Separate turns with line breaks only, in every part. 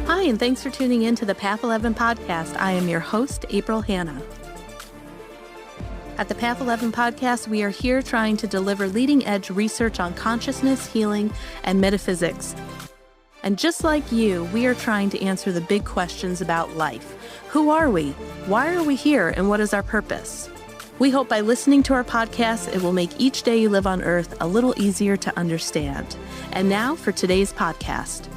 Hi, and thanks for tuning in to the Path 11 podcast. I am your host, April Hanna. At the Path 11 podcast, we are here trying to deliver leading-edge research on consciousness, healing, and metaphysics. And just like you, we are trying to answer the big questions about life. Who are we? Why are we here? And what is our purpose? We hope by listening to our podcast, it will make each day you live on Earth a little easier to understand. And now for today's podcast.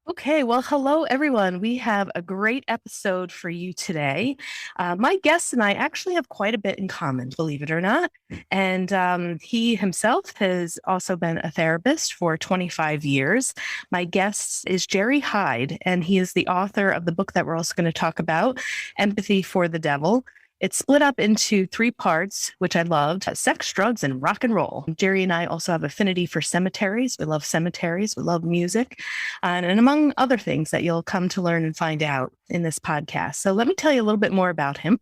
Okay, well, hello, everyone. We have a great episode for you today. My guest and I actually have quite a bit in common, believe it or not. And he himself has also been a therapist for 25 years. My guest is Jerry Hyde, and he is the author of the book that we're also going to talk about, Empathy for the Devil. It's split up into 3 parts, which I loved: sex, drugs, and rock and roll. Jerry and I also have affinity for cemeteries. We love cemeteries. We love music, and among other things that you'll come to learn and find out in this podcast. So let me tell you a little bit more about him.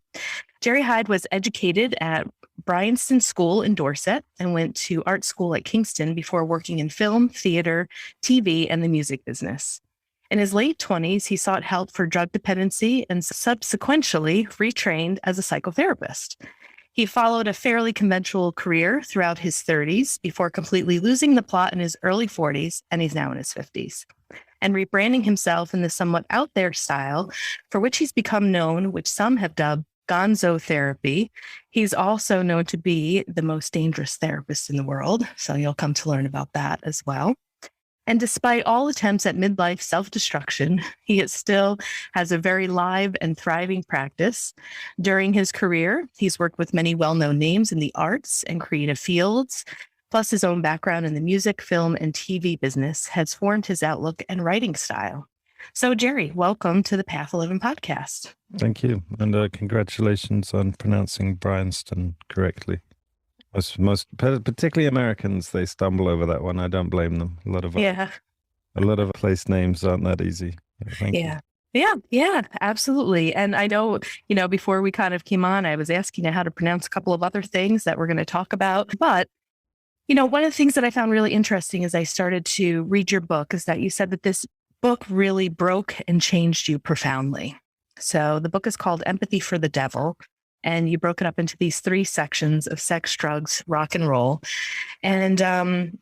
Jerry Hyde was educated at Bryanston School in Dorset and went to art school at Kingston before working in film, theater, TV, and the music business. In his late 20s, he sought help for drug dependency and subsequently retrained as a psychotherapist. He followed a fairly conventional career throughout his 30s before completely losing the plot in his early 40s, and he's now in his 50s, and rebranding himself in the somewhat out there style for which he's become known, which some have dubbed Gonzo Therapy. He's also known to be the most dangerous therapist in the world, so you'll come to learn about that as well. And despite all attempts at midlife self-destruction, he still has a very live and thriving practice. During his career, he's worked with many well-known names in the arts and creative fields, plus his own background in the music, film, and TV business has formed his outlook and writing style. So, Jerry, welcome to the Path 11 podcast.
Thank you. And congratulations on pronouncing Bryanston correctly. Most, particularly Americans, they stumble over that one. I don't blame them. A lot of place names aren't that easy. Thank you.
Yeah, absolutely. And I know, before we kind of came on, I was asking you how to pronounce a couple of other things that we're going to talk about. But, one of the things that I found really interesting as I started to read your book is that you said that this book really broke and changed you profoundly. So the book is called Empathy for the Devil. And you broke it up into these 3 sections of sex, drugs, rock and roll. And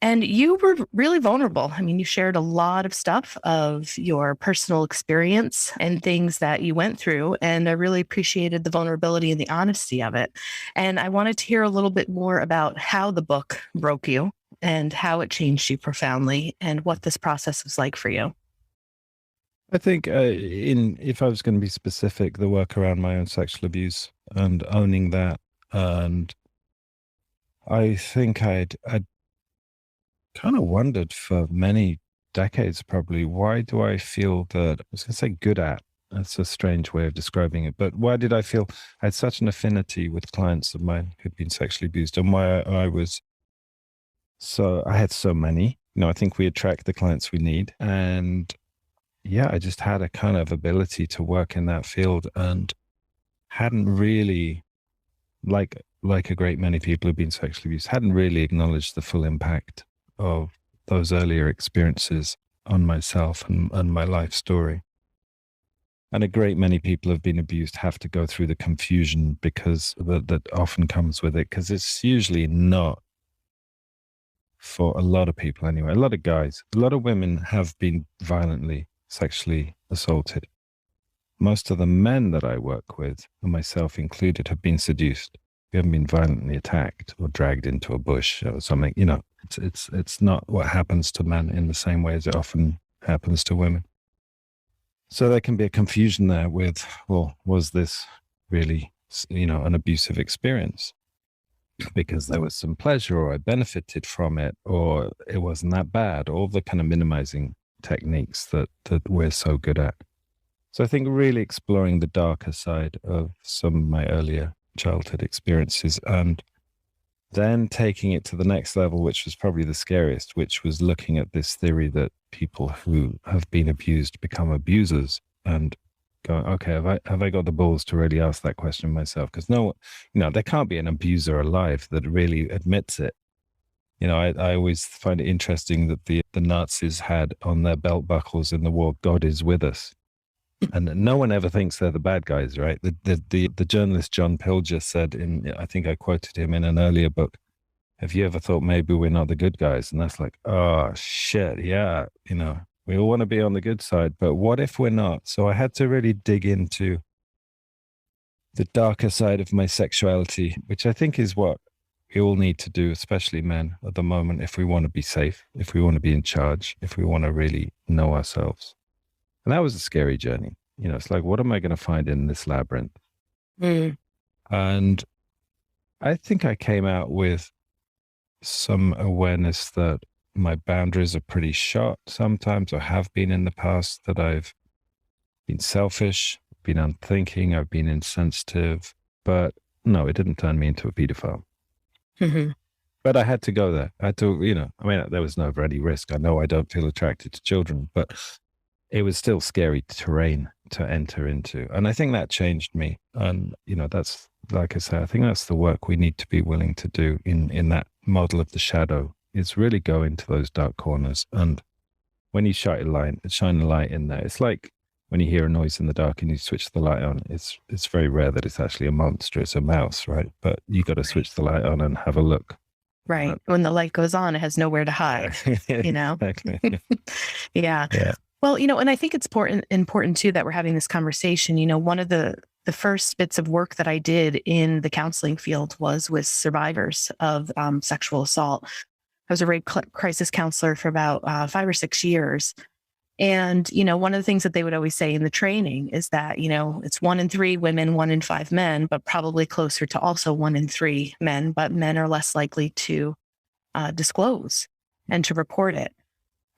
you were really vulnerable. I mean, you shared a lot of stuff of your personal experience and things that you went through. And I really appreciated the vulnerability and the honesty of it. And I wanted to hear a little bit more about how the book broke you and how it changed you profoundly and what this process was like for you.
I think if I was going to be specific, the work around my own sexual abuse and owning that. And I think I'd kind of wondered for many decades, probably, why do I feel that, I was going to say good at, that's a strange way of describing it, but why did I feel I had such an affinity with clients of mine who'd been sexually abused, and why I had so many, I think we attract the clients we need. And yeah, I just had a kind of ability to work in that field and hadn't really, like a great many people who've been sexually abused, hadn't really acknowledged the full impact of those earlier experiences on myself and my life story. And a great many people who've been abused have to go through the confusion because that often comes with it, because it's usually not, for a lot of people anyway, a lot of guys, a lot of women have been violently sexually assaulted. Most of the men that I work with, and myself included, have been seduced. We haven't been violently attacked or dragged into a bush or something. It's not what happens to men in the same way as it often happens to women. So there can be a confusion there with, well, was this really, an abusive experience? Because there was some pleasure, or I benefited from it, or it wasn't that bad, all the kind of minimizing techniques that we're so good at. So I think really exploring the darker side of some of my earlier childhood experiences, and then taking it to the next level, which was probably the scariest, which was looking at this theory that people who have been abused become abusers, and going, okay, have I got the balls to really ask that question myself? Because there can't be an abuser alive that really admits it. I always find it interesting that the Nazis had on their belt buckles in the war, "God is with us." And no one ever thinks they're the bad guys, right? The journalist John Pilger said I think I quoted him in an earlier book, "Have you ever thought maybe we're not the good guys?" And that's like, oh shit, yeah, we all want to be on the good side, but what if we're not? So I had to really dig into the darker side of my sexuality, which I think is what we all need to do, especially men at the moment, if we want to be safe, if we want to be in charge, if we want to really know ourselves. And that was a scary journey. It's like, what am I going to find in this labyrinth?
Mm.
And I think I came out with some awareness that my boundaries are pretty short sometimes, or have been in the past, that I've been selfish, been unthinking, I've been insensitive, but no, it didn't turn me into a pedophile.
Mm-hmm.
But I had to go there. I had to, there was never any risk. I know I don't feel attracted to children, but it was still scary terrain to enter into. And I think that changed me. And, that's, like I say, I think that's the work we need to be willing to do in that model of the shadow, is really go into those dark corners. And when you shine a light in there, it's like when you hear a noise in the dark and you switch the light on, it's very rare that it's actually a monster, it's a mouse, right? But you got to switch the light on and have a look.
Right. When the light goes on, it has nowhere to hide,
Exactly.
Yeah. Well, and I think it's important too that we're having this conversation. One of the first bits of work that I did in the counseling field was with survivors of sexual assault. I was a rape crisis counselor for about 5 or 6 years. And, one of the things that they would always say in the training is that, it's 1 in 3 women, 1 in 5 men, but probably closer to also 1 in 3 men, but men are less likely to disclose and to report it.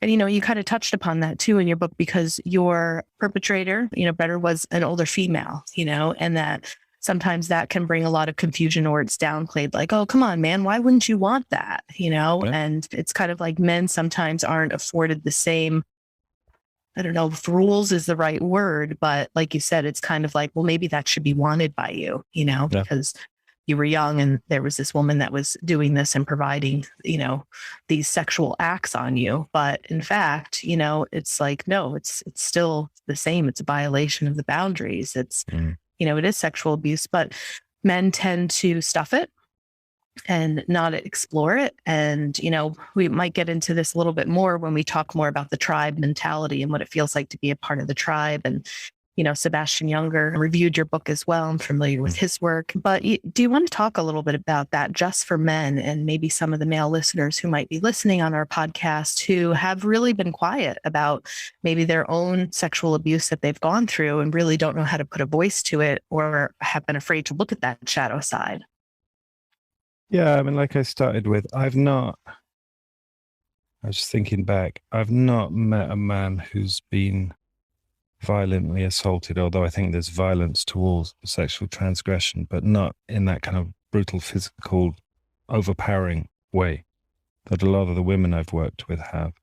And, you kind of touched upon that too in your book, because your perpetrator, better was an older female, and that sometimes that can bring a lot of confusion, or it's downplayed, like, oh, come on, man, why wouldn't you want that?
Yeah.
And it's kind of like men sometimes aren't afforded the same, I don't know if rules is the right word, but like you said, it's kind of like, well, maybe that should be wanted by you, because you were young and there was this woman that was doing this and providing, these sexual acts on you. But in fact, it's like, no, it's still the same. It's a violation of the boundaries. It's, it is sexual abuse, but men tend to stuff it and not explore it. And, we might get into this a little bit more when we talk more about the tribe mentality and what it feels like to be a part of the tribe. And, Sebastian Younger reviewed your book as well. I'm familiar with his work, but do you want to talk a little bit about that just for men, and maybe some of the male listeners who might be listening on our podcast who have really been quiet about maybe their own sexual abuse that they've gone through and really don't know how to put a voice to it, or have been afraid to look at that shadow side?
Yeah, I mean, like I started with, I was just thinking back, I've not met a man who's been violently assaulted, although I think there's violence towards sexual transgression, but not in that kind of brutal, physical, overpowering way that a lot of the women I've worked with have.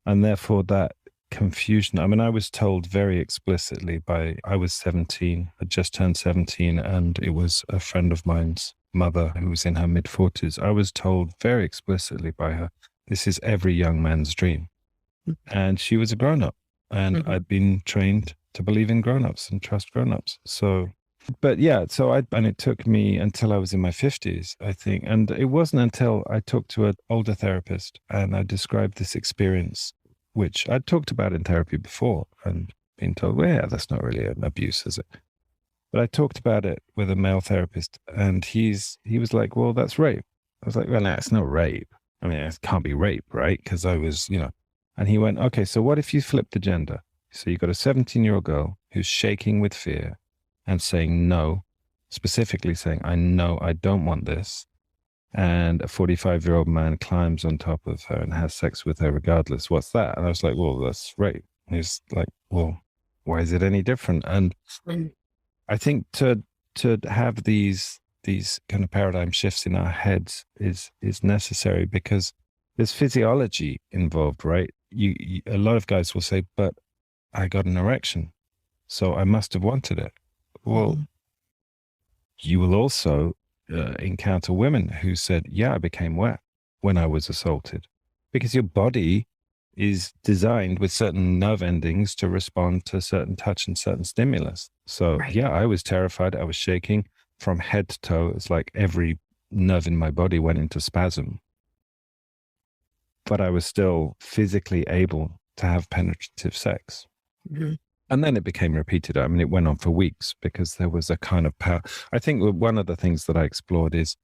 And therefore that confusion, I mean, I was told very explicitly I was 17, had just turned 17, and it was a friend of mine's mother who was in her mid-40s. I was told very explicitly by her, this is every young man's dream. And she was a grown-up. And I'd been trained to believe in grown-ups and trust grown-ups. So, but yeah, and it took me until I was in my 50s, I think. And it wasn't until I talked to an older therapist and I described this experience, which I'd talked about in therapy before and been told, well, yeah, that's not really an abuse, is it? But I talked about it with a male therapist, and he was like, well, that's rape. I was like, well, no, it's not rape. I mean, it can't be rape, right? Because I was, and he went, okay, so what if you flip the gender? So you've got a 17-year-old girl who's shaking with fear and saying no, specifically saying, I know I don't want this. And a 45-year-old man climbs on top of her and has sex with her regardless. What's that? And I was like, well, that's rape. And he's like, well, why is it any different? And I think to have these kind of paradigm shifts in our heads is necessary, because there's physiology involved, right? A lot of guys will say, but I got an erection, so I must have wanted it. Well, you will also encounter women who said, yeah, I became wet. when I was assaulted, because your body is designed with certain nerve endings to respond to certain touch and certain stimulus. So
Right.
yeah, I was terrified. I was shaking from head to toe. It's like every nerve in my body went into spasm. But I was still physically able to have penetrative sex.
Mm-hmm.
And then it became repeated. I mean, it went on for weeks because there was a kind of power. I think one of the things that I explored is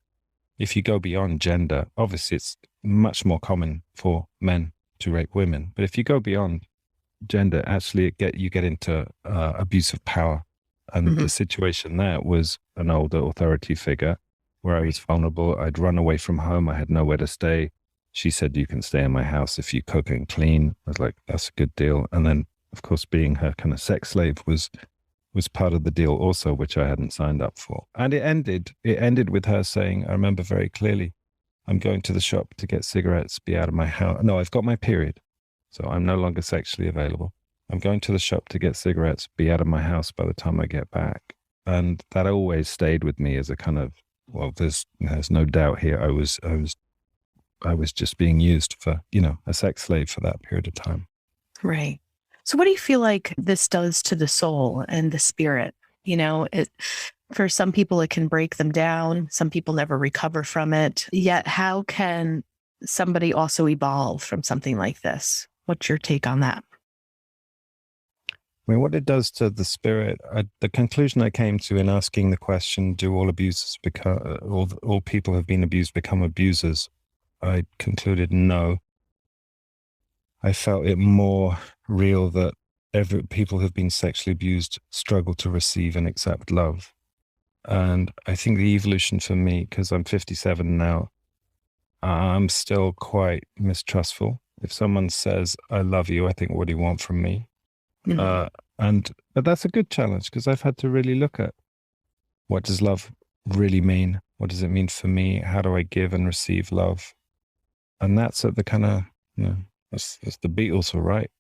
if you go beyond gender, obviously it's much more common for men to rape women. But if you go beyond gender, actually you get into abuse of power. And the situation there was an older authority figure where I was vulnerable. I'd run away from home. I had nowhere to stay. She said, you can stay in my house if you cook and clean. I was like, that's a good deal. And then, of course, being her kind of sex slave was part of the deal also, which I hadn't signed up for. And it ended with her saying, I remember very clearly, I'm going to the shop to get cigarettes, be out of my house. No, I've got my period, so I'm no longer sexually available. I'm going to the shop to get cigarettes, be out of my house by the time I get back. And that always stayed with me as a kind of, well, there's no doubt here. I was just being used for, a sex slave for that period of time.
Right. So what do you feel like this does to the soul and the spirit? For some people, it can break them down. Some people never recover from it. Yet, how can somebody also evolve from something like this? What's your take on that?
I mean, what it does to the spirit, the conclusion I came to in asking the question, do all abusers become, all people who have been abused become abusers? I concluded no. I felt it more real that people who've been sexually abused struggle to receive and accept love. And I think the evolution for me, because I'm 57 now, I'm still quite mistrustful. If someone says, I love you, I think, what do you want from me? But that's a good challenge, because I've had to really look at what does love really mean? What does it mean for me? How do I give and receive love? And that's at the kind of, that's the Beatles were right.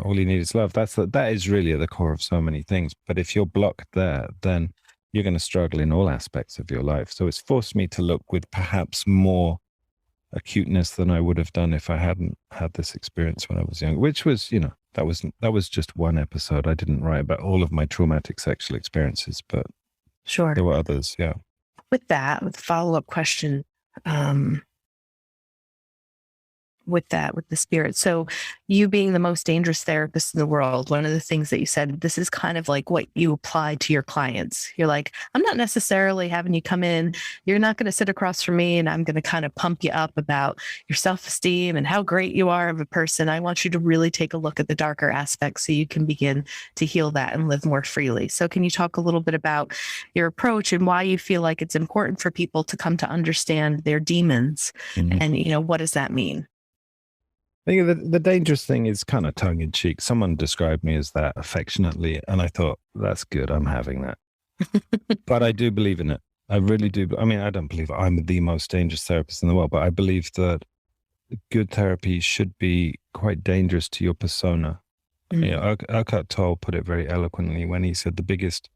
All you need is love. That is really at the core of so many things. But if you're blocked there, then you're going to struggle in all aspects of your life. So it's forced me to look with perhaps more acuteness than I would have done if I hadn't had this experience when I was young, which was, that was just one episode. I didn't write about all of my traumatic sexual experiences, but
sure,
there were others. Yeah.
With the follow-up question, with the spirit. So you being the most dangerous therapist in the world, one of the things that you said, this is kind of like what you apply to your clients. You're like, I'm not necessarily having you come in. You're not going to sit across from me and I'm going to kind of pump you up about your self-esteem and how great you are of a person. I want you to really take a look at the darker aspects so you can begin to heal that and live more freely. So can you talk a little bit about your approach and why you feel like it's important for people to come to understand their demons? And, what does that mean?
I think the dangerous thing is kind of tongue in cheek. Someone described me as that affectionately, and I thought, that's good. I'm having that. But I do believe in it. I really do. I mean, I don't believe I'm the most dangerous therapist in the world, but I believe that good therapy should be quite dangerous to your persona. Eckhart Tolle put it very eloquently when he said the biggest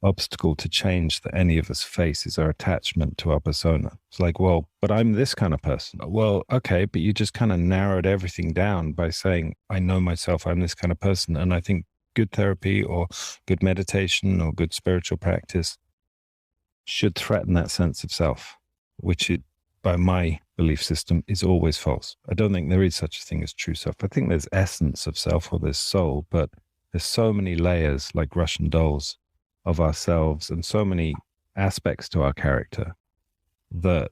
obstacle to change that any of us face is our attachment to our persona. It's like, well, but I'm this kind of person. Well, okay, but you just kind of narrowed everything down by saying, I know myself, I'm this kind of person. And I think good therapy or good meditation or good spiritual practice should threaten that sense of self, which by my belief system is always false. I don't think there is such a thing as true self. I think there's essence of self or there's soul, but there's so many layers like Russian dolls of ourselves and so many aspects to our character that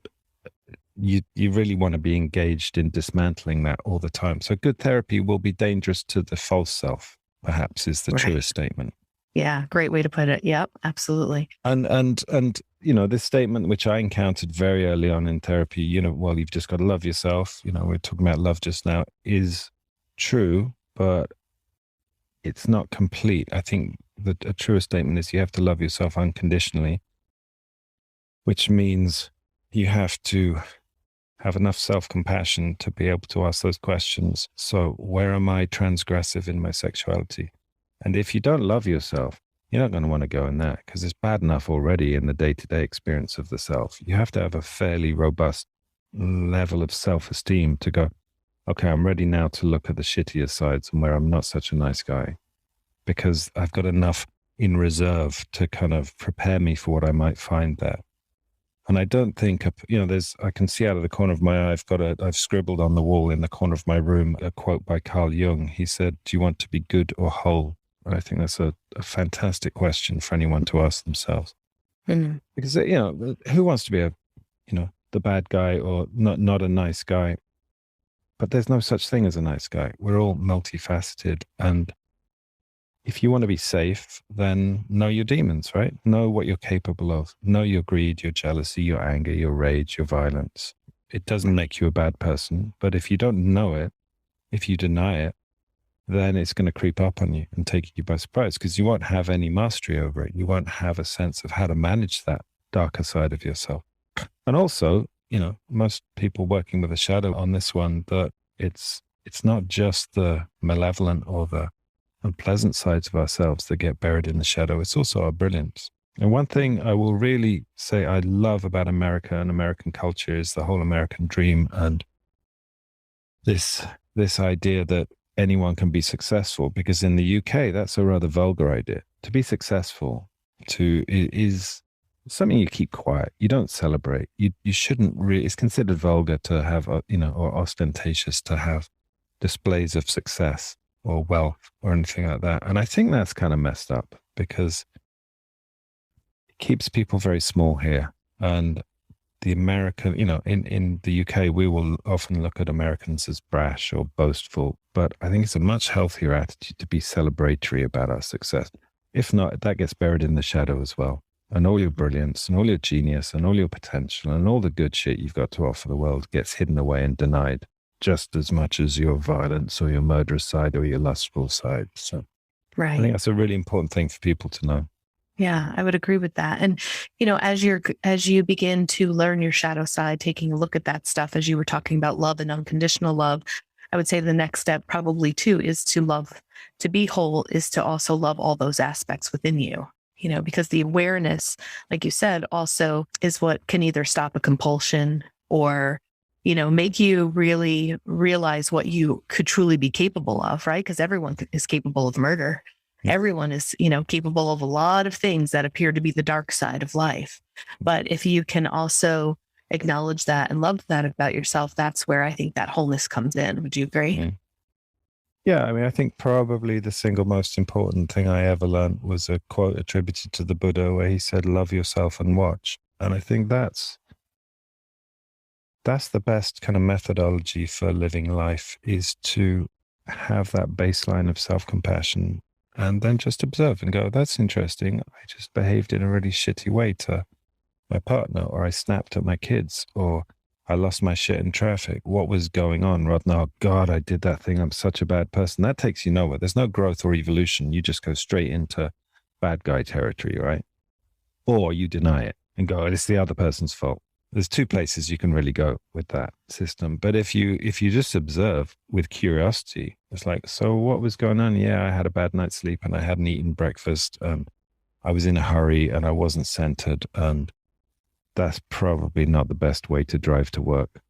you really want to be engaged in dismantling that all the time. So good therapy will be dangerous to the false self, perhaps, is the truest statement.
Yeah, great way to put it. Yep, absolutely.
And this statement, which I encountered very early on in therapy, you've just got to love yourself. We're talking about love just now, is true, but it's not complete. I think a truer statement is you have to love yourself unconditionally, which means you have to have enough self-compassion to be able to ask those questions. So where am I transgressive in my sexuality? And if you don't love yourself, you're not going to want to go in that because it's bad enough already in the day-to-day experience of the self. You have to have a fairly robust level of self-esteem to go, okay, I'm ready now to look at the shittier sides and where I'm not such a nice guy, because I've got enough in reserve to kind of prepare me for what I might find there. And I don't think, I can see out of the corner of my eye, I've scribbled on the wall in the corner of my room a quote by Carl Jung. He said, do you want to be good or whole? And I think that's a fantastic question for anyone to ask themselves. Mm-hmm. Because, who wants to be the bad guy or not a nice guy? But there's no such thing as a nice guy. We're all multifaceted. And if you want to be safe, then know your demons, right? Know what you're capable of. Know your greed, your jealousy, your anger, your rage, your violence. It doesn't make you a bad person. But if you don't know it, if you deny it, then it's going to creep up on you and take you by surprise, because you won't have any mastery over it. You won't have a sense of how to manage that darker side of yourself. And also, most people working with a shadow on this one, that it's not just the malevolent or the unpleasant sides of ourselves that get buried in the shadow. It's also our brilliance. And one thing I will really say I love about America and American culture is the whole American dream, and this idea that anyone can be successful, because in the UK, that's a rather vulgar idea. To be successful is something you keep quiet. You don't celebrate. You shouldn't really, it's considered vulgar to have, or ostentatious to have displays of success or wealth or anything like that. And I think that's kind of messed up, because it keeps people very small here. And the American, in the UK, we will often look at Americans as brash or boastful, but I think it's a much healthier attitude to be celebratory about our success. If not, that gets buried in the shadow as well. And all your brilliance and all your genius and all your potential and all the good shit you've got to offer the world gets hidden away and denied, just as much as your violence or your murderous side or your lustful side. So right. I think that's a really important thing for people to know.
Yeah, I would agree with that. And, as you begin to learn your shadow side, taking a look at that stuff, as you were talking about love and unconditional love, I would say the next step probably too is to be whole, is to also love all those aspects within you, because the awareness, like you said, also is what can either stop a compulsion or, make you really realize what you could truly be capable of, right? Because everyone is capable of murder. Everyone is, capable of a lot of things that appear to be the dark side of life. But if you can also acknowledge that and love that about yourself, that's where I think that wholeness comes in. Would you agree?
Mm. Yeah, I mean, I think probably the single most important thing I ever learned was a quote attributed to the Buddha where he said, love yourself and watch. And I think that's the best kind of methodology for living life, is to have that baseline of self-compassion and then just observe and go, that's interesting. I just behaved in a really shitty way to my partner, or I snapped at my kids, or I lost my shit in traffic. What was going on? Rather than, oh God, I did that thing. I'm such a bad person. That takes you nowhere. There's no growth or evolution. You just go straight into bad guy territory, right? Or you deny it and go, it's the other person's fault. There's two places you can really go with that system. But if you just observe with curiosity, it's like, so what was going on? Yeah, I had a bad night's sleep and I hadn't eaten breakfast. I was in a hurry and I wasn't centered. And that's probably not the best way to drive to work.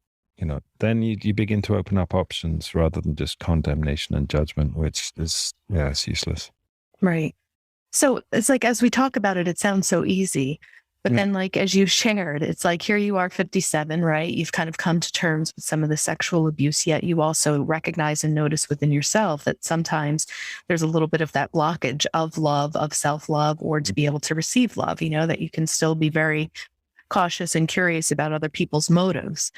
Then you begin to open up options rather than just condemnation and judgment, which is, it's useless.
Right. So it's like, as we talk about it, it sounds so easy. But then, like, as you shared, it's like, here you are, 57, right? You've kind of come to terms with some of the sexual abuse, yet you also recognize and notice within yourself that sometimes there's a little bit of that blockage of love, of self-love, or to be able to receive love, that you can still be very cautious and curious about other people's motives.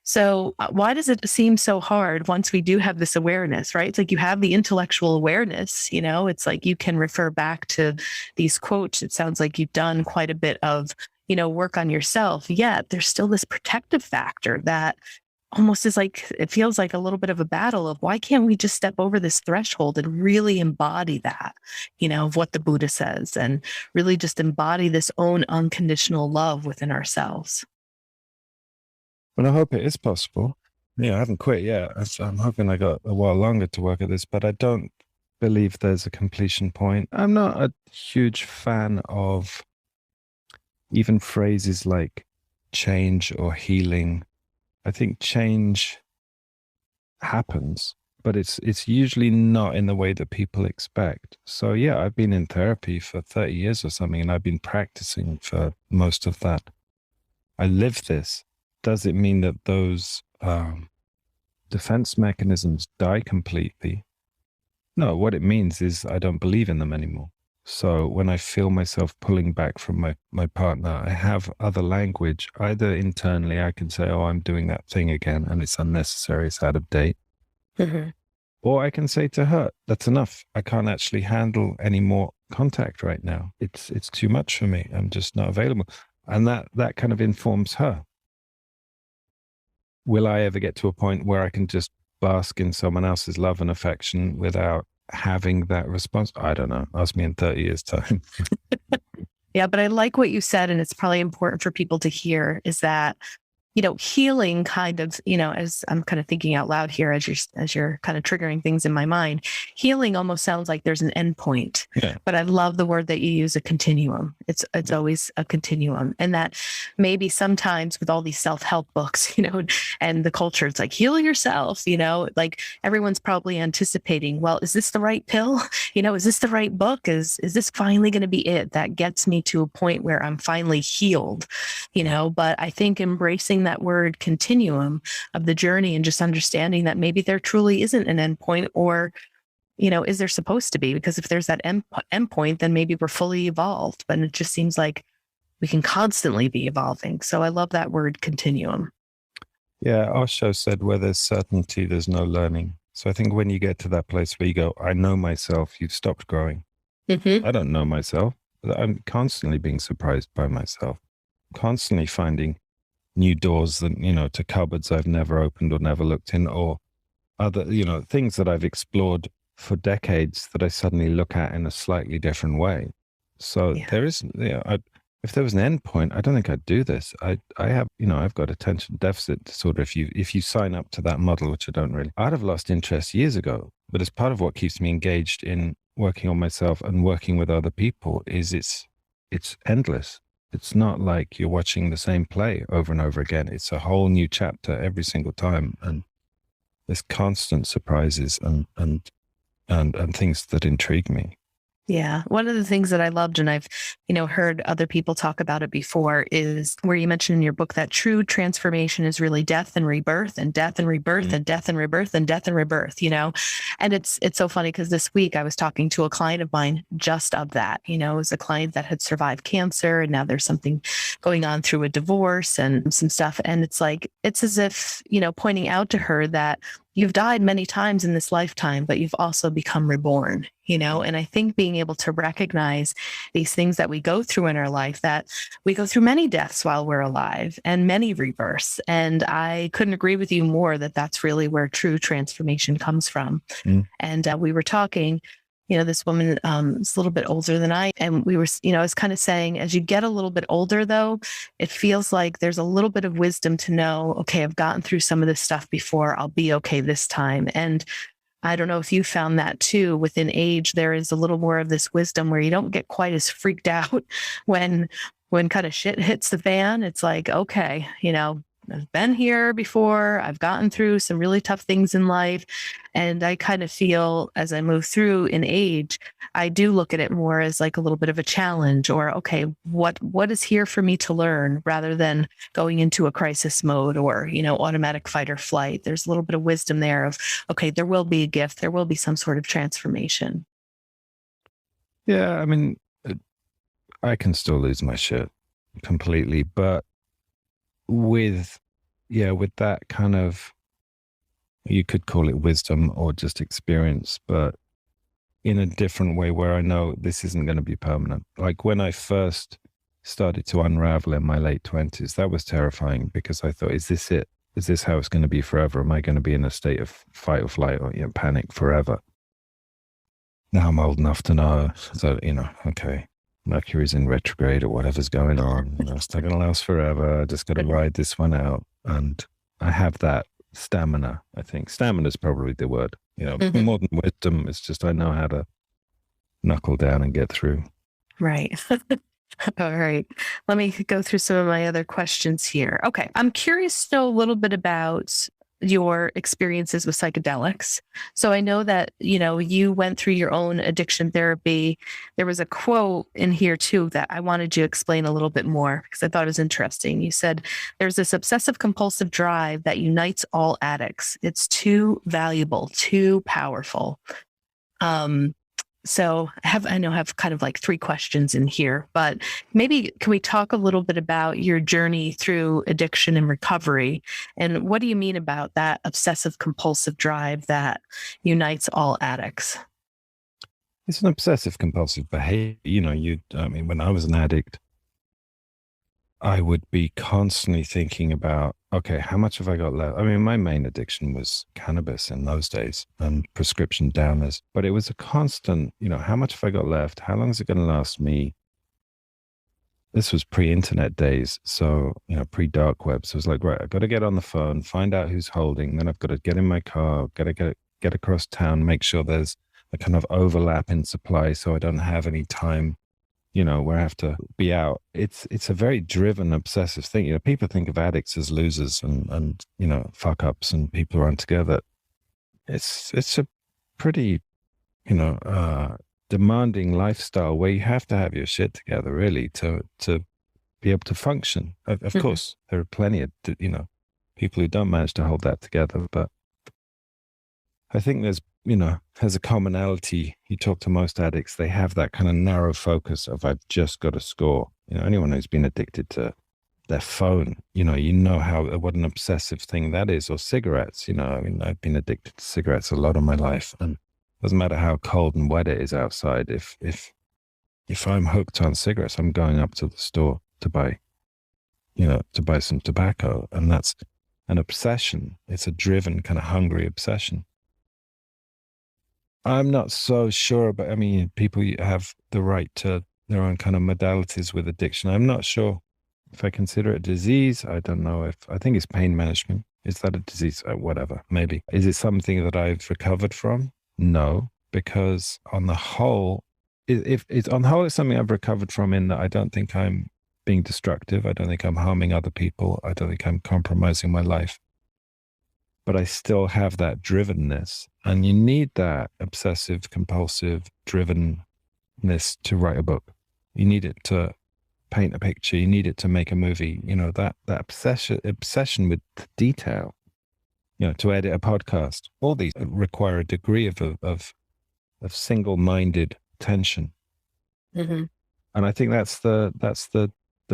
So why does it seem so hard once we do have this awareness, right? It's like you have the intellectual awareness, it's like you can refer back to these quotes. It sounds like you've done quite a bit of, work on yourself, yet there's still this protective factor that almost is like, it feels like a little bit of a battle of why can't we just step over this threshold and really embody that, of what the Buddha says, and really just embody this own unconditional love within ourselves.
Well, I hope it is possible. Yeah, I haven't quit yet. I'm hoping I got a while longer to work at this, but I don't believe there's a completion point. I'm not a huge fan of even phrases like change or healing. I think change happens, but it's usually not in the way that people expect. So yeah, I've been in therapy for 30 years or something, and I've been practicing for most of that. I live this. Does it mean that those defense mechanisms die completely? No, what it means is I don't believe in them anymore. So when I feel myself pulling back from my partner, I have other language. Either internally, I can say, oh, I'm doing that thing again, and it's unnecessary, it's out of date.
Mm-hmm.
Or I can say to her, that's enough. I can't actually handle any more contact right now. It's too much for me. I'm just not available. And that kind of informs her. Will I ever get to a point where I can just bask in someone else's love and affection without having that response? I don't know. Ask me in 30 years' time.
Yeah, but I like what you said, and it's probably important for people to hear, is that, healing kind of, as I'm kind of thinking out loud here, as you're kind of triggering things in my mind, healing almost sounds like there's an end point.
Yeah.
But I love the word that you use, a continuum. It's always a continuum. And that maybe sometimes with all these self-help books, and the culture, it's like, heal yourself, like everyone's probably anticipating, well, is this the right pill? Is this the right book? Is this finally going to be it that gets me to a point where I'm finally healed? But I think embracing that word continuum of the journey and just understanding that maybe there truly isn't an end point, or, is there supposed to be? Because if there's that end point, then maybe we're fully evolved. But it just seems like we can constantly be evolving. So I love that word continuum.
Yeah, Osho said, where there's certainty, there's no learning. So I think when you get to that place where you go, I know myself, you've stopped growing.
Mm-hmm.
I don't know myself. I'm constantly being surprised by myself, constantly finding new doors that, to cupboards I've never opened or never looked in, or other, things that I've explored for decades that I suddenly look at in a slightly different way. So there is, if there was an end point, I don't think I'd do this. I have, I've got attention deficit disorder. If you sign up to that model, which I don't really, I'd have lost interest years ago. But as part of what keeps me engaged in working on myself and working with other people is it's endless. It's not like you're watching the same play over and over again. It's a whole new chapter every single time. And there's constant surprises and things that intrigue me.
Yeah. One of the things that I loved, and I've, heard other people talk about it before, is where you mentioned in your book that true transformation is really death and rebirth, and death and rebirth, and death and rebirth, and death and rebirth, And it's so funny because this week I was talking to a client of mine just of that. It was a client that had survived cancer, and now there's something going on through a divorce and some stuff. And it's like, it's as if, pointing out to her that you've died many times in this lifetime, but you've also become reborn, And I think being able to recognize these things that we go through in our life, that we go through many deaths while we're alive and many rebirths. And I couldn't agree with you more that that's really where true transformation comes from. And we were talking, this woman is a little bit older than I, and we were, I was kind of saying, as you get a little bit older, though, it feels like there's a little bit of wisdom to know, okay, I've gotten through some of this stuff before, I'll be okay this time. And I don't know if you found that too. Within age, there is a little more of this wisdom where you don't get quite as freaked out when kind of shit hits the fan. It's like, okay, I've been here before. I've gotten through some really tough things in life. And I kind of feel as I move through in age, I do look at it more as like a little bit of a challenge, or, okay, what is here for me to learn, rather than going into a crisis mode or, automatic fight or flight. There's a little bit of wisdom there of, okay, there will be a gift. There will be some sort of transformation.
Yeah. I mean, I can still lose my shit completely, but with that kind of, you could call it wisdom or just experience, but in a different way where I know this isn't going to be permanent. Like when I first started to unravel in my late 20s, that was terrifying because I thought, is this it? Is this how it's going to be forever? Am I going to be in a state of fight or flight or panic forever? Now I'm old enough to know. So, okay, Mercury's in retrograde or whatever's going on. It's not going to last forever. I just got to ride this one out. And I have that stamina, I think. Stamina is probably the word. More than wisdom, it's just I know how to knuckle down and get through.
Right. All right. Let me go through some of my other questions here. Okay. I'm curious to know a little bit about your experiences with psychedelics. So I know that, you went through your own addiction therapy. There was a quote in here too that I wanted you to explain a little bit more because I thought it was interesting. You said there's this obsessive compulsive drive that unites all addicts. It's too valuable, too powerful. Um, so I know I have kind of like three questions in here, but maybe can we talk a little bit about your journey through addiction and recovery? And what do you mean about that obsessive compulsive drive that unites all addicts?
It's an obsessive compulsive behavior. When I was an addict, I would be constantly thinking about, okay, how much have I got left? I mean, my main addiction was cannabis in those days and prescription downers, but it was a constant, how much have I got left? How long is it going to last me? This was pre-internet days. So, pre-dark web. So it was like, right, I've got to get on the phone, find out who's holding. Then I've got to get in my car, got to get across town, make sure there's a kind of overlap in supply so I don't have any time where I have to be out. It's a very driven, obsessive thing. People think of addicts as losers and fuck ups and people who aren't together. It's a pretty, demanding lifestyle where you have to have your shit together really to be able to function. Of course, there are plenty of, people who don't manage to hold that together, but I think there's a commonality. You talk to most addicts, they have that kind of narrow focus of, I've just got to score. Anyone who's been addicted to their phone, what an obsessive thing that is, or cigarettes. I've been addicted to cigarettes a lot of my life, and it doesn't matter how cold and wet it is outside. If I'm hooked on cigarettes, I'm going up to the store to buy some tobacco, and that's an obsession. It's a driven, kind of hungry obsession. I'm not so sure, but people have the right to their own kind of modalities with addiction. I'm not sure if I consider it a disease. I don't know I think it's pain management. Is that a disease? Whatever, maybe. Is it something that I've recovered from? No, because on the whole, it's something I've recovered from in that I don't think I'm being destructive. I don't think I'm harming other people. I don't think I'm compromising my life. But I still have that drivenness. And you need that obsessive, compulsive drivenness to write a book. You need it to paint a picture. You need it to make a movie. That obsession with detail, to edit a podcast. All these require a degree of single-minded attention.
Mm-hmm.
And I think that's the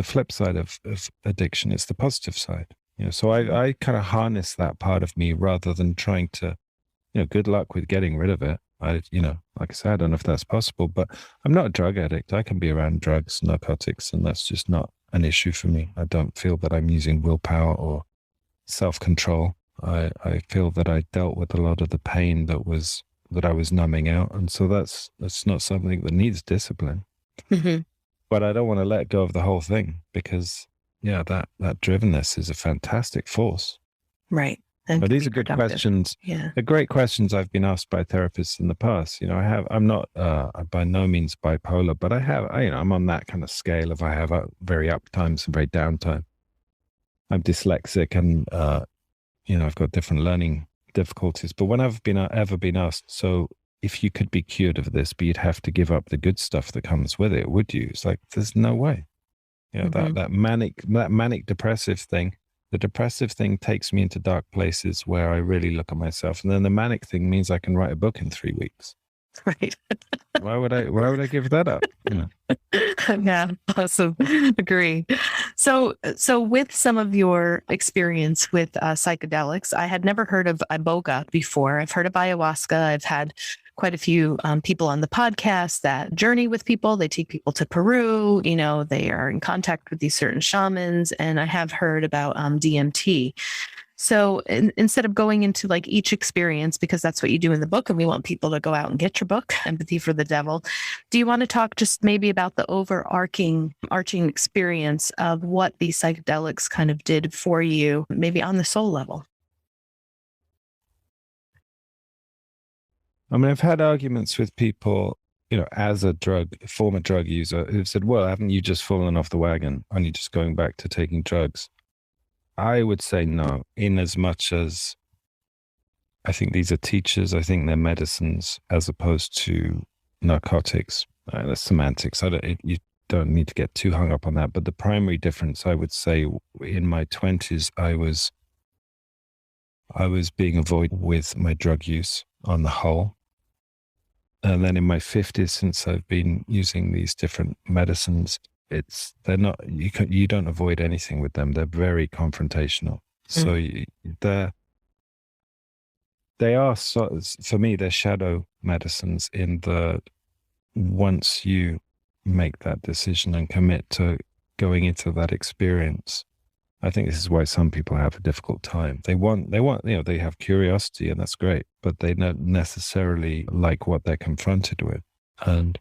flip side of addiction. It's the positive side. So I kind of harness that part of me rather than trying to, good luck with getting rid of it. Like I said, I don't know if that's possible, but I'm not a drug addict. I can be around drugs, narcotics, and that's just not an issue for me. I don't feel that I'm using willpower or self-control. I feel that I dealt with a lot of the pain that I was numbing out. And so that's not something that needs discipline.
Mm-hmm.
But I don't want to let go of the whole thing because that drivenness is a fantastic force.
Right.
But these are good questions.
Yeah.
They're great questions I've been asked by therapists in the past. I'm not by no means bipolar, but I'm on that kind of scale of I have very up times and very down time. I'm dyslexic and, I've got different learning difficulties. But when I've ever been asked, so if you could be cured of this, but you'd have to give up the good stuff that comes with it, would you? It's like, there's no way. That manic depressive thing, the depressive thing takes me into dark places where I really look at myself. And then the manic thing means I can write a book in 3 weeks.
Right.
Why would I give that up?
Yeah, awesome. Agree. So with some of your experience with psychedelics, I had never heard of iboga before. I've heard of ayahuasca. I've had quite a few people on the podcast that journey with people. They take people to Peru. They are in contact with these certain shamans, and I have heard about DMT. So instead of going into like each experience, because that's what you do in the book, and we want people to go out and get your book, Empathy for the Devil, do you want to talk just maybe about the overarching experience of what these psychedelics kind of did for you, maybe on the soul level?
I mean, I've had arguments with people as a former drug user who said, well, haven't you just fallen off the wagon? Aren't you just going back to taking drugs? I would say no, in as much as I think these are teachers. I think they're medicines as opposed to narcotics. That's semantics. You don't need to get too hung up on that. But the primary difference, I would say, in my 20s, I was being avoided with my drug use on the whole. And then in my 50s, since I've been using these different medicines, they're not, you don't avoid anything with them. They're very confrontational. So they are, for me, they're shadow medicines in the, once you make that decision and commit to going into that experience, I think this is why some people have a difficult time. They want, they have curiosity, and that's great, but they don't necessarily like what they're confronted with. And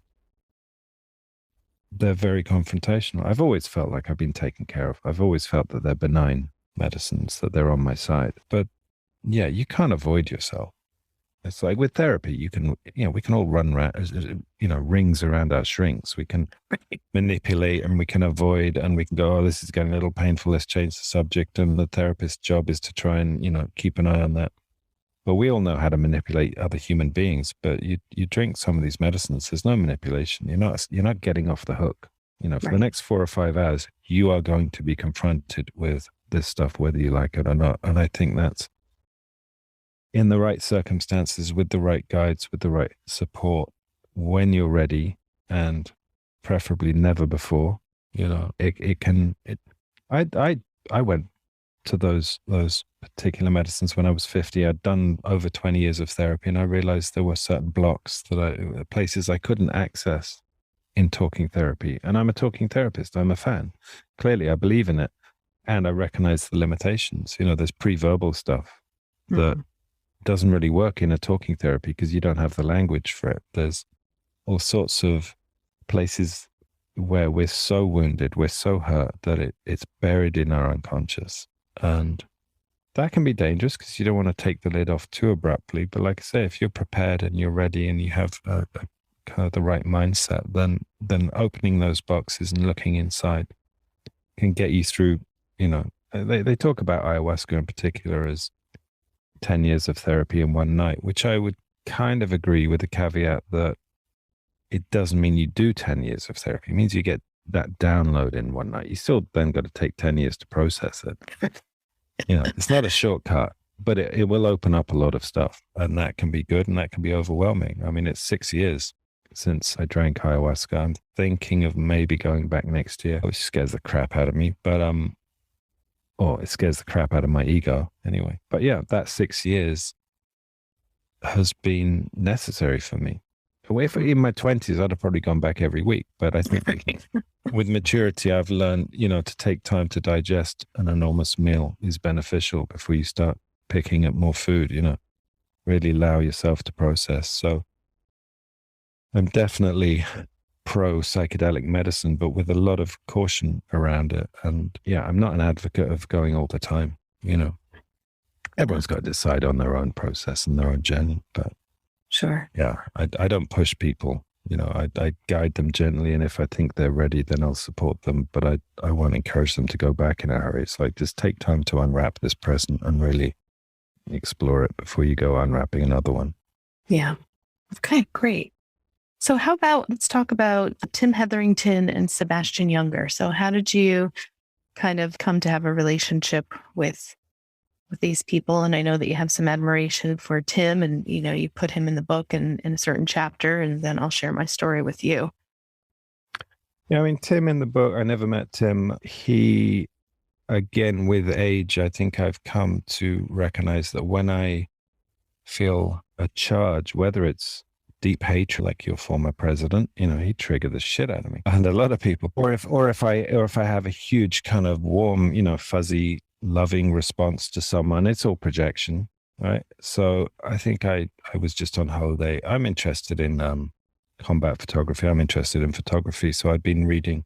they're very confrontational. I've always felt like I've been taken care of. I've always felt that they're benign medicines, that they're on my side. But yeah, you can't avoid yourself. It's like with therapy, we can all run rings around our shrinks. We can manipulate and we can avoid, and we can go, oh, this is getting a little painful. Let's change the subject. And the therapist's job is to try and, keep an eye on that. But we all know how to manipulate other human beings. But you drink some of these medicines, there's no manipulation. You're not getting off the hook. For the next 4 or 5 hours, you are going to be confronted with this stuff, whether you like it or not. And I think that's, in the right circumstances, with the right guides, with the right support, when you're ready, and preferably never before, I went to those particular medicines when I was 50. I'd done over 20 years of therapy, and I realized there were certain blocks places I couldn't access in talking therapy. And I'm a talking therapist. I'm a fan. Clearly, I believe in it. And I recognize the limitations. There's pre-verbal stuff that doesn't really work in a talking therapy because you don't have the language for it. There's all sorts of places where we're so wounded, we're so hurt that it's buried in our unconscious. And that can be dangerous because you don't want to take the lid off too abruptly. But like I say, if you're prepared and you're ready and you have a kind of the right mindset, then opening those boxes and looking inside can get you through, they talk about ayahuasca in particular as 10 years of therapy in one night, which I would kind of agree with, the caveat that it doesn't mean you do 10 years of therapy. It means you get that download in one night. You still then got to take 10 years to process it. It's not a shortcut, but it will open up a lot of stuff, and that can be good and that can be overwhelming. I mean, it's 6 years since I drank ayahuasca. I'm thinking of maybe going back next year, which scares the crap out of me, but it scares the crap out of my ego anyway. But yeah, that 6 years has been necessary for me. If in my 20s, I'd have probably gone back every week. But I think with maturity, I've learned, to take time to digest an enormous meal is beneficial before you start picking up more food, really allow yourself to process. So I'm definitely pro psychedelic medicine, but with a lot of caution around it. And yeah, I'm not an advocate of going all the time. Everyone's got to decide on their own process and their own journey. But
sure,
yeah, I don't push people. I guide them gently, and if I think they're ready, then I'll support them. But I won't encourage them to go back in a hurry. It's like, just take time to unwrap this present and really explore it before you go unwrapping another one.
Yeah. Okay, great. So how about, let's talk about Timtherington and Sebastian Younger. So how did you kind of come to have a relationship with these people? And I know that you have some admiration for Tim, and, you put him in the book in a certain chapter, and then I'll share my story with you.
Yeah, I mean, Tim in the book, I never met Tim. He, again, with age, I think I've come to recognize that when I feel a charge, whether it's deep hatred like your former president, he triggered the shit out of me, and a lot of people, or if I have a huge kind of warm, fuzzy, loving response to someone, it's all projection, right? So I think I was just on holiday. I'm interested in combat photography. I'm interested in photography. So I'd been reading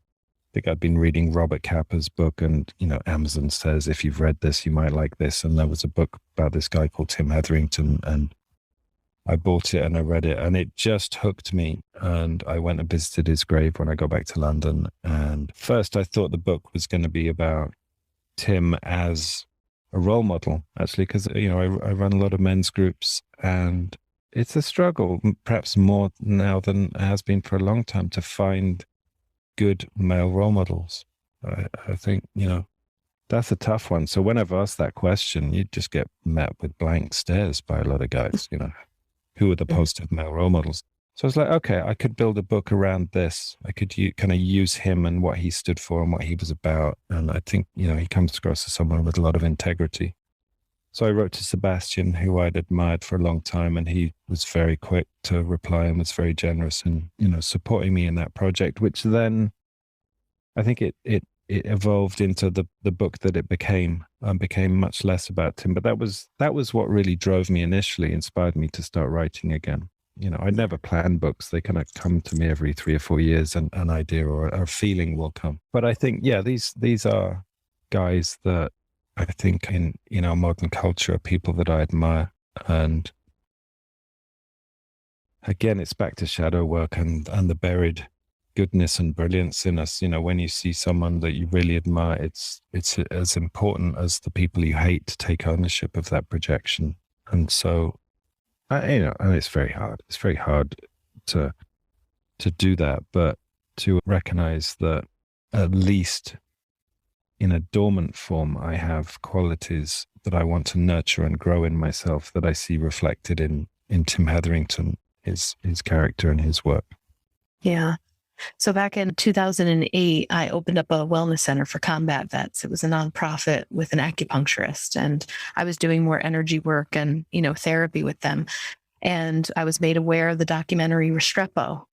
Robert Capa's book, and Amazon says, if you've read this, you might like this. And there was a book about this guy called Timtherington, and I bought it and I read it, and it just hooked me. And I went and visited his grave when I got back to London. And first I thought the book was going to be about Tim as a role model, actually, because, I run a lot of men's groups, and it's a struggle, perhaps more now than it has been for a long time, to find good male role models. I think, that's a tough one. So when I've asked that question, you just get met with blank stares by a lot of guys, who are the positive male role models? So I was like, okay, I could build a book around this. I could kind of use him and what he stood for and what he was about. And I think, he comes across as someone with a lot of integrity. So I wrote to Sebastian, who I'd admired for a long time, and he was very quick to reply and was very generous in, supporting me in that project, which then I think it evolved into the book that it became much less about Tim. But that was what really drove me initially, inspired me to start writing again. I never plan books. They kind of come to me every 3 or 4 years, and an idea or a feeling will come. But I think, these are guys that I think in, modern culture are people that I admire. And again, it's back to shadow work and the buried goodness and brilliance in us. When you see someone that you really admire, it's as important as the people you hate to take ownership of that projection. And so, and it's very hard. It's very hard to do that, but to recognize that at least in a dormant form, I have qualities that I want to nurture and grow in myself that I see reflected in Timtherington, his character and his work.
Yeah. So back in 2008, I opened up a wellness center for combat vets. It was a nonprofit with an acupuncturist, and I was doing more energy work and, therapy with them. And I was made aware of the documentary Restrepo,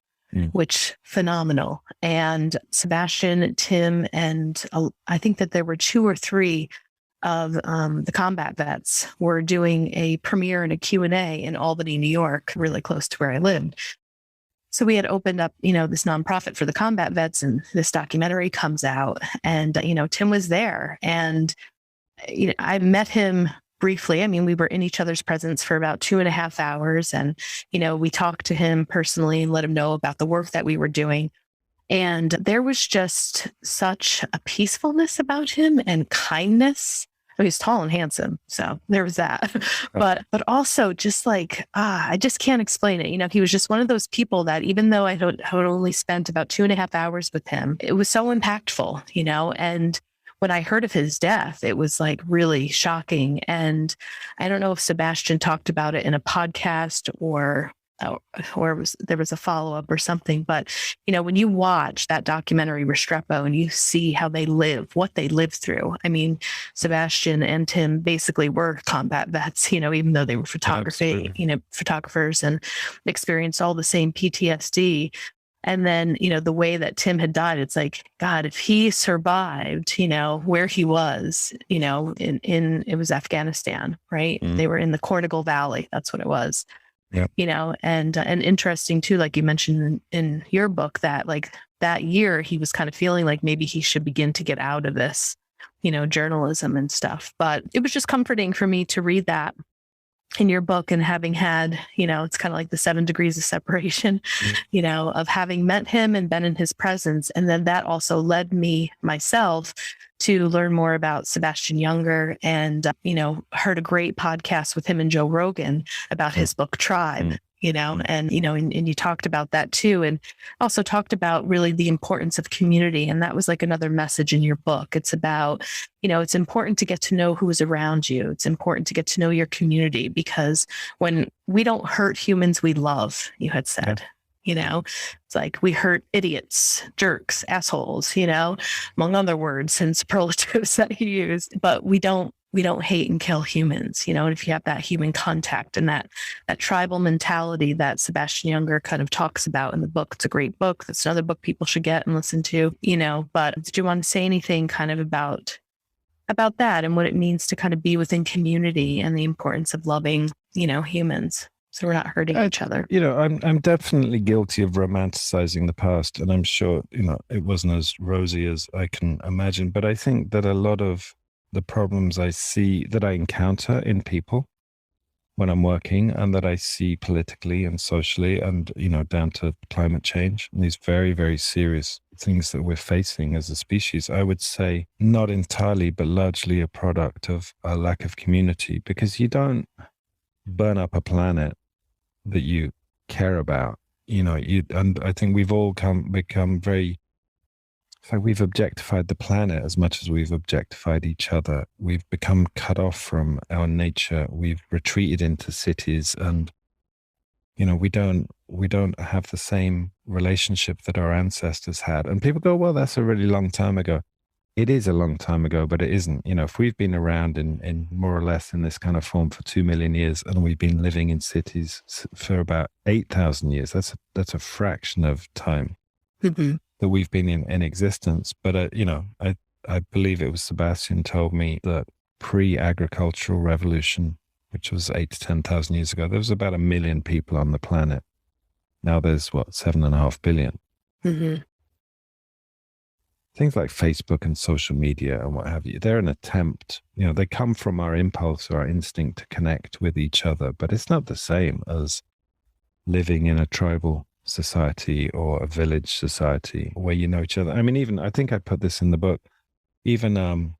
which phenomenal. And Sebastian, Tim, and I think that there were 2 or 3 of the combat vets were doing a premiere and a Q&A in Albany, New York, really close to where I lived. So we had opened up, this nonprofit for the combat vets, and this documentary comes out, and, Tim was there, and, I met him briefly. I mean, we were in each other's presence for about 2.5 hours, and, we talked to him personally and let him know about the work that we were doing. And there was just such a peacefulness about him and kindness. He's tall and handsome, so there was that. But also just like, I just can't explain it. He was just one of those people that, even though I had only spent about 2.5 hours with him, it was so impactful, and when I heard of his death, it was like really shocking. And I don't know if Sebastian talked about it in a podcast or there was a follow-up or something. But, when you watch that documentary Restrepo and you see how they live, what they lived through, I mean, Sebastian and Tim basically were combat vets, even though they were photographers and experienced all the same PTSD. And then, the way that Tim had died, it's like, God, if he survived, where he was, in it was Afghanistan, right? They were in the Cornigal Valley. That's what it was. Yeah. And interesting too, like you mentioned in your book, that like that year he was kind of feeling like maybe he should begin to get out of this, journalism and stuff. But it was just comforting for me to read that in your book, and having had, it's kind of like the 7 degrees of separation, of having met him and been in his presence. And then that also led me myself to learn more about Sebastian Junger, and, heard a great podcast with him and Joe Rogan about his book Tribe, and you talked about that too. And also talked about really the importance of community. And that was like another message in your book. It's about, it's important to get to know who is around you. It's important to get to know your community, because when we don't hurt humans we love, you had said. It's like we hurt idiots, jerks, assholes, among other words and superlatives that you use, but we don't hate and kill humans, and if you have that human contact and that tribal mentality that Sebastian Junger kind of talks about in the book. It's a great book. That's another book people should get and listen to, but did you want to say anything kind of about that and what it means to kind of be within community and the importance of loving, humans? So we're not hurting each other.
I'm definitely guilty of romanticizing the past, and I'm sure, it wasn't as rosy as I can imagine. But I think that a lot of the problems I see that I encounter in people when I'm working and that I see politically and socially and, down to climate change and these very, very serious things that we're facing as a species, I would say not entirely, but largely a product of a lack of community, because you don't burn up a planet that you care about. And I think we've all become very, it's like we've objectified the planet as much as we've objectified each other. We've become cut off from our nature. We've retreated into cities, and we don't have the same relationship that our ancestors had. And people go, well, that's a really long time ago. It is a long time ago, but it isn't. If we've been around in more or less in this kind of form for 2 million years, and we've been living in cities for about 8,000 years, that's a fraction of time.
Mm-hmm.
That we've been in existence. But, I believe it was Sebastian told me that pre-agricultural revolution, which was 8 to 10,000 years ago, there was about 1 million people on the planet. Now there's 7.5 billion.
Mm-hmm.
Things like Facebook and social media and what have you, they're an attempt, they come from our impulse or our instinct to connect with each other, but it's not the same as living in a tribal society or a village society where you know each other. I mean, even, I think I put this in the book, even, and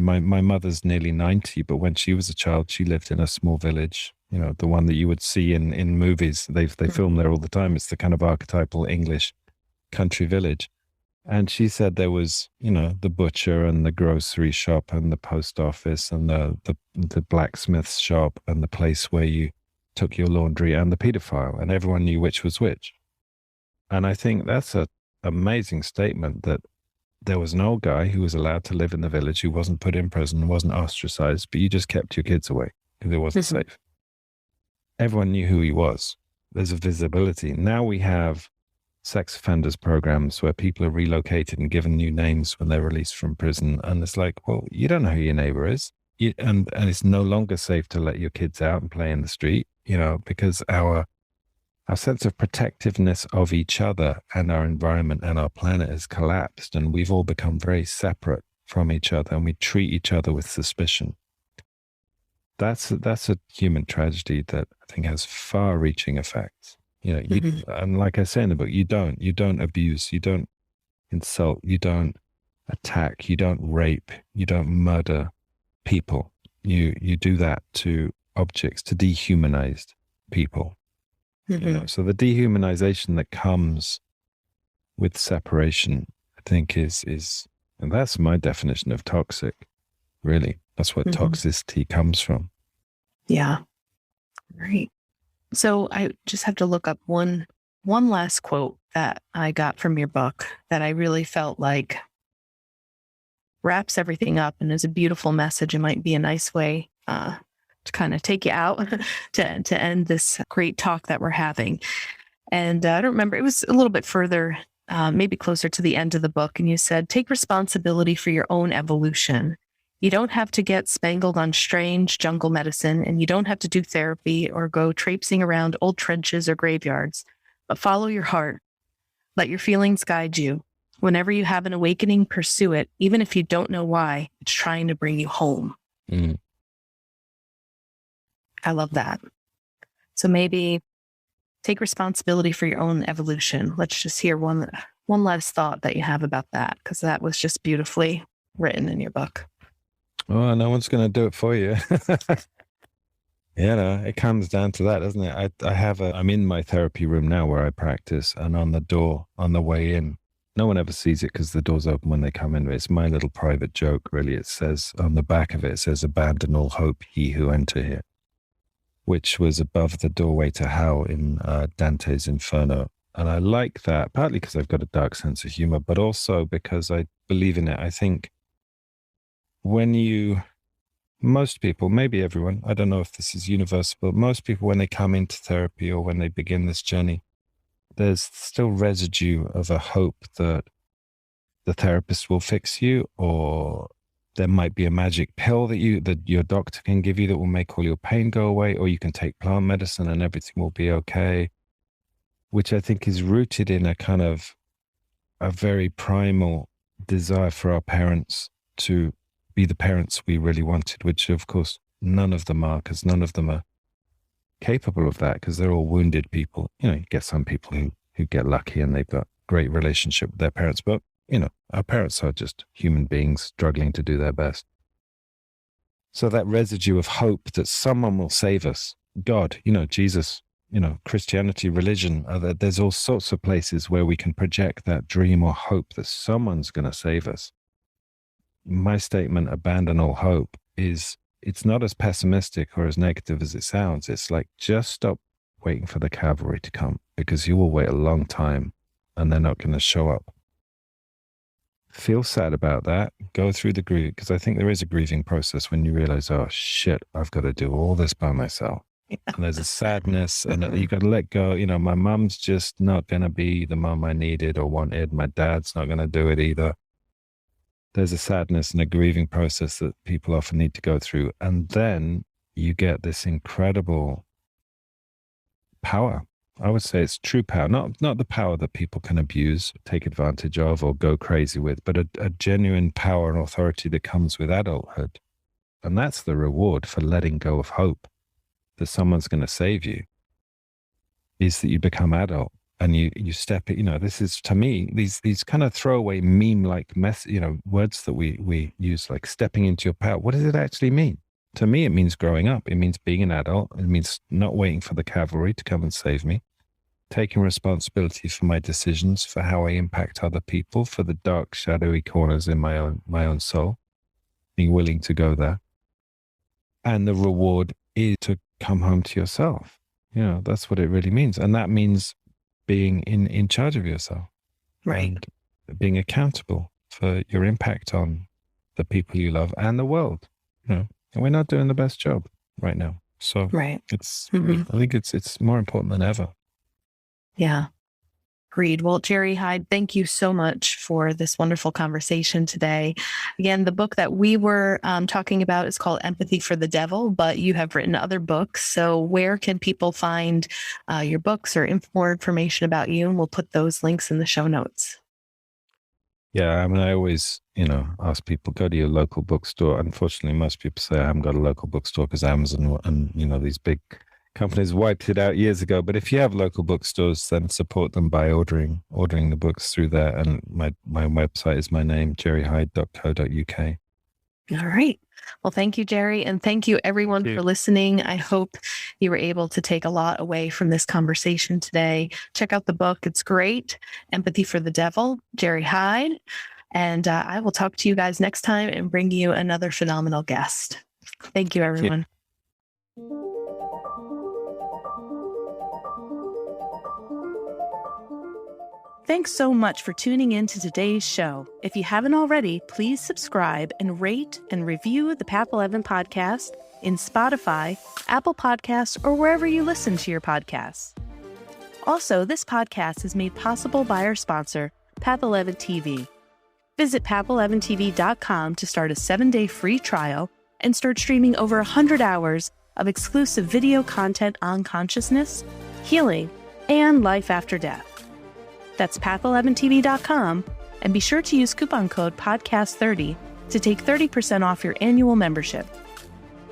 my mother's nearly 90, but when she was a child, she lived in a small village, the one that you would see in movies. They film there all the time. It's the kind of archetypal English country village. And she said there was, the butcher and the grocery shop and the post office and the blacksmith's shop and the place where you took your laundry and the pedophile, and everyone knew which was which. And I think that's an amazing statement, that there was an old guy who was allowed to live in the village, who wasn't put in prison, wasn't ostracized, but you just kept your kids away because it wasn't safe. Everyone knew who he was. There's a visibility. Now we have sex offenders programs where people are relocated and given new names when they're released from prison. And it's like, well, you don't know who your neighbor is. And it's no longer safe to let your kids out and play in the street, because our sense of protectiveness of each other and our environment and our planet has collapsed, and we've all become very separate from each other, and we treat each other with suspicion. That's a human tragedy that I think has far-reaching effects. And like I say in the book, you don't abuse, you don't insult, you don't attack, you don't rape, you don't murder people. You do that to objects, to dehumanized people. So the dehumanization that comes with separation, I think is, and that's my definition of toxic, really. That's what toxicity comes from.
Yeah. Right. So I just have to look up one last quote that I got from your book that I really felt like wraps everything up and is a beautiful message. It might be a nice way to kind of take you out to end this great talk that we're having. And I don't remember, it was a little bit further, maybe closer to the end of the book. And you said, take responsibility for your own evolution. You don't have to get spangled on strange jungle medicine, and you don't have to do therapy or go traipsing around old trenches or graveyards, but follow your heart. Let your feelings guide you. Whenever you have an awakening, pursue it, even if you don't know why. It's trying to bring you home. I love that. So maybe take responsibility for your own evolution. Let's just hear one last thought that you have about that, because that was just beautifully written in your book.
Well, no one's going to do it for you. It comes down to that, doesn't it? I'm in my therapy room now where I practice, and on the door, on the way in, no one ever sees it because the door's open when they come in. It's my little private joke, really. It says on the back of it says, abandon all hope, ye who enter here, which was above the doorway to hell in Dante's Inferno. And I like that, partly because I've got a dark sense of humor, but also because I believe in it. I think most people, maybe everyone, I don't know if this is universal, but most people, when they come into therapy or when they begin this journey, there's still residue of a hope that the therapist will fix you, or there might be a magic pill that your doctor can give you that will make all your pain go away, or you can take plant medicine and everything will be okay, which I think is rooted in a kind of a very primal desire for our parents to be the parents we really wanted, which of course none of them are, because none of them are capable of that because they're all wounded people. You know, you get some people who get lucky and they've got great relationship with their parents, but you know, our parents are just human beings struggling to do their best. So that residue of hope that someone will save us, God, you know, Jesus, you know, Christianity, religion, there's all sorts of places where we can project that dream or hope that someone's going to save us. My statement, abandon all hope, is it's not as pessimistic or as negative as it sounds. It's like, just stop waiting for the cavalry to come, because you will wait a long time and they're not going to show up. Feel sad about that. Go through the grief, because I think there is a grieving process when you realize, oh shit, I've got to do all this by myself. Yeah. And there's a sadness, and you got to let go. You know, my mum's just not going to be the mum I needed or wanted. My dad's not going to do it either. There's a sadness and a grieving process that people often need to go through. And then you get this incredible power. I would say it's true power, not the power that people can abuse, take advantage of, or go crazy with, but a genuine power and authority that comes with adulthood. And that's the reward for letting go of hope that someone's going to save you, is that you become adult and you step it. You know, this is, to me, these kind of throwaway meme-like words that we use, like stepping into your power. What does it actually mean? To me, it means growing up. It means being an adult. It means not waiting for the cavalry to come and save me. Taking responsibility for my decisions, for how I impact other people, for the dark, shadowy corners in my own soul, being willing to go there. And the reward is to come home to yourself. You know, that's what it really means. And that means being in charge of yourself.
Right.
And being accountable for your impact on the people you love and the world. You know, and we're not doing the best job right now. So
right.
It's, I think it's more important than ever.
Yeah. Agreed. Well, Jerry Hyde, thank you so much for this wonderful conversation today. Again, the book that we were talking about is called Empathy for the Devil, but you have written other books. So where can people find your books or more information about you? And we'll put those links in the show notes.
Yeah, I mean, I always, ask people, go to your local bookstore. Unfortunately, most people say I haven't got a local bookstore because Amazon and, these big companies wiped it out years ago. But if you have local bookstores, then support them by ordering the books through there. And my website is my name, jerryhyde.co.uk.
All right. Well, thank you, Jerry. And thank you, everyone, for listening. I hope you were able to take a lot away from this conversation today. Check out the book. It's great. Empathy for the Devil, Jerry Hyde. And I will talk to you guys next time and bring you another phenomenal guest. Thank you, everyone. Thanks so much for tuning in to today's show. If you haven't already, please subscribe and rate and review the Path 11 podcast in Spotify, Apple Podcasts, or wherever you listen to your podcasts. Also, this podcast is made possible by our sponsor, Path 11 TV. Visit path11tv.com to start a 7-day free trial and start streaming over 100 hours of exclusive video content on consciousness, healing, and life after death. That's path11tv.com, and be sure to use coupon code podcast30 to take 30% off your annual membership.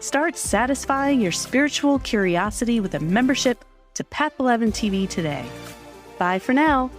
Start satisfying your spiritual curiosity with a membership to Path 11 TV today. Bye for now.